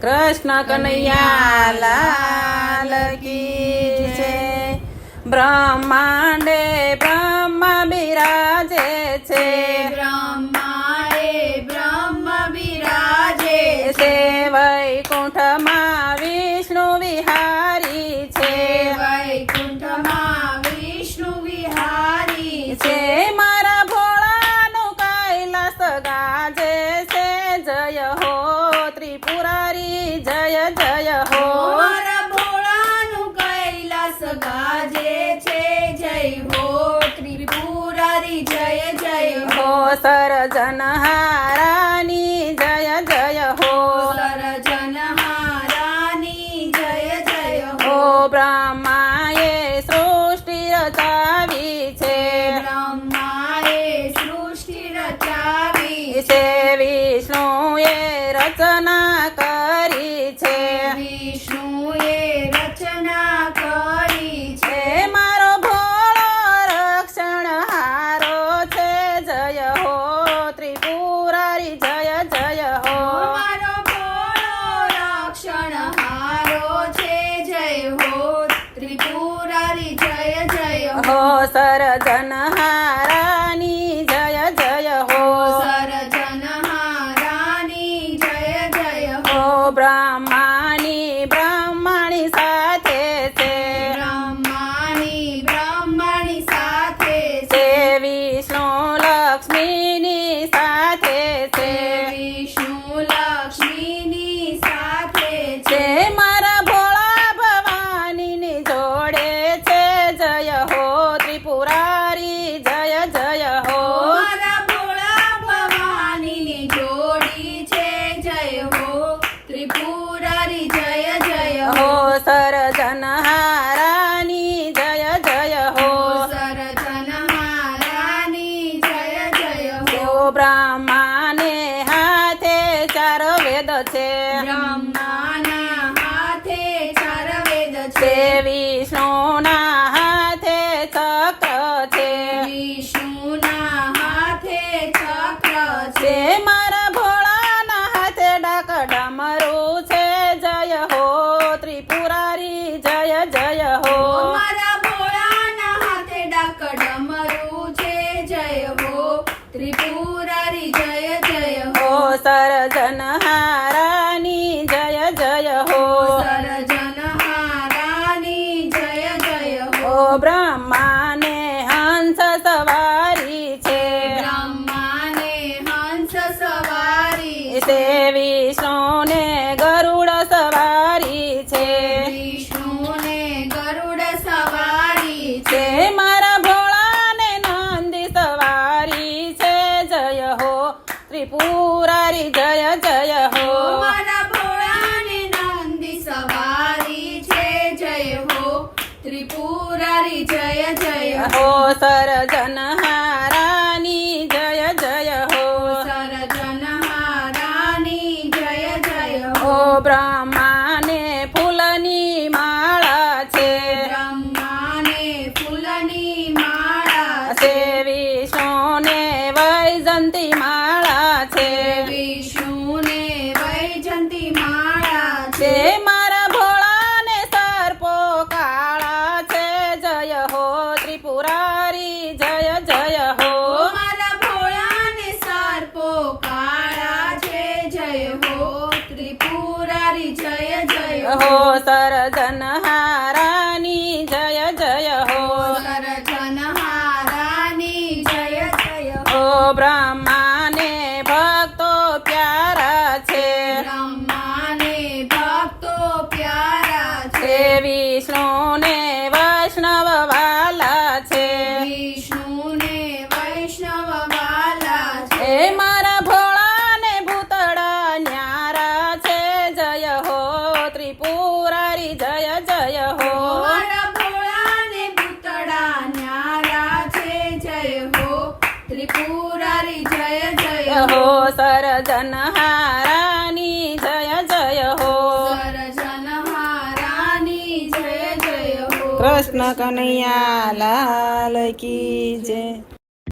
કૃષ્ણ કનૈયા લાલ કી જય। બ્રહ્માંડે બ્રહ્મા બિરાજે છે, બ્રહ્માએ બ્રહ્મ બિરાજે છે વૈકુંઠમાં વિષ્ણુ વિહારી છે, વૈકુંઠમાં વિષ્ણુ વિહારી છે મારા ભોળાનું કૈલાસ ગાજે છે, જય હો ત્રિપુરારી જય જય હો। મારા ભોળાનું કૈલાસ ગાજે છે, જય હો ત્રિપુરારી જય જય હો। હો સર્જનહારાની જય જય હો, સર્જનહારાની જય જય હો। હો બ્રહ્માએ સૃષ્ટિ રચાવી છે, બ્રહ્માએ સૃષ્ટિ રચાવી છે વિષ્ણુએ રચના કરી છે, વિષ્ણુએ રચના કરી છે। છે મારો ભોળો રક્ષણહારો છે, જય હો ત્રિપુરારી જય જય હો। મારો ભોળો રક્ષણહારો છે, જય હો ત્રિપુરારી જય જય હો। હો સર્જનહારાની જય જય હો, સર્જનહારાની જય જય હો। હો બ્રહ્માની બ્રહ્માણી સાથે છે, બ્રહ્માની બ્રહ્માણી સાથે છે છે, વિષ્ણુ લક્ષ્મીની સાથે છે, વિષ્ણુ લક્ષ્મીની સાથે છે છે। મારા ભોળા ભવાનીની જોડે છે, જય હો ત્રિપુરારી જય જય હો। મારા ભોળા ભવાનીની જોડી છે, જય હો ત્રિપુરારી જય જય હો હો। સર્જનહારાની જય જય હો, સર્જનહારાની જય જય હો। હો બ્રહ્માને હાથે ચાર વેદ છે, બ્રહ્માના હાથે ચાર વેદ છે છે, વિષ્ણુના હાથે ચક્ર છે, વિષ્ણુના હાથે ચક્ર છે છે। મારા ભોળાના હાથે ડાક ડમરું છે, જય હો ત્રિપુરારી જય જય હો। મારા ભોળાના હાથે ડાક ડમરું છે, જય હો ત્રિપુરારી જય જય હો હો। સર્જનહારાની જય જય હો, સર્જનહારાની જય જય હો। હો બ્રહ્માને હંસ સવારી છે, બ્રહ્માને હંસ સવારી છે છે, વિષ્ણુને ગરુડ સવારી છે, વિષ્ણુને ગરુડ સવારી છે છે। મારા ભોળાને નંદી સવારી છે, જય હો ત્રિપુરારી જય જય હો। મારા ભોળાને નંદી સવારી છે, જય હો ત્રિપુરારી જય જય હો હો। સર્જનહારાની જય જય હો, સર્જનહારાની જય જય હો હો। બ્રહ્માને ફૂલની માળા છે, બ્રહ્માને ફૂલની માળા છે છે, વિષ્ણુને વૈજંતી માળા છે, વિષ્ણુને વૈજંતી માળા છે છે। મારા ભોળાને સર્પો કાળા છે, જય હો ત્રિપુરારી જય જય હો। મારા ભોળાને સર્પો કાળા છે, જય હો ત્રિપુરારી જય જય હો હો। સર્જનહારાની જય જય હો, સર્જનહારાની જય જય હો। હો બ્રહ્માને ભક્તો પ્યારા છે, બ્રહ્માને ભક્તો પ્યારા છે છે, વિષ્ણુને વૈષ્ણવ વાલા છે, વિષ્ણુને વૈષ્ણવ વાલા છે છે। મારા ભોળાને ભૂતળા ન્યારા છે, જય હો ત્રિપુરારી જય જય હો। મારા ભોળાને ભૂતળા ન્યારા છે, જય હો ત્રિપુરારી જય જય હો હો। સર્જનહારાની જય જય હો, સર્જનહારાની જય જય હો। કૃષ્ણ કનૈયા લાલ કી જય।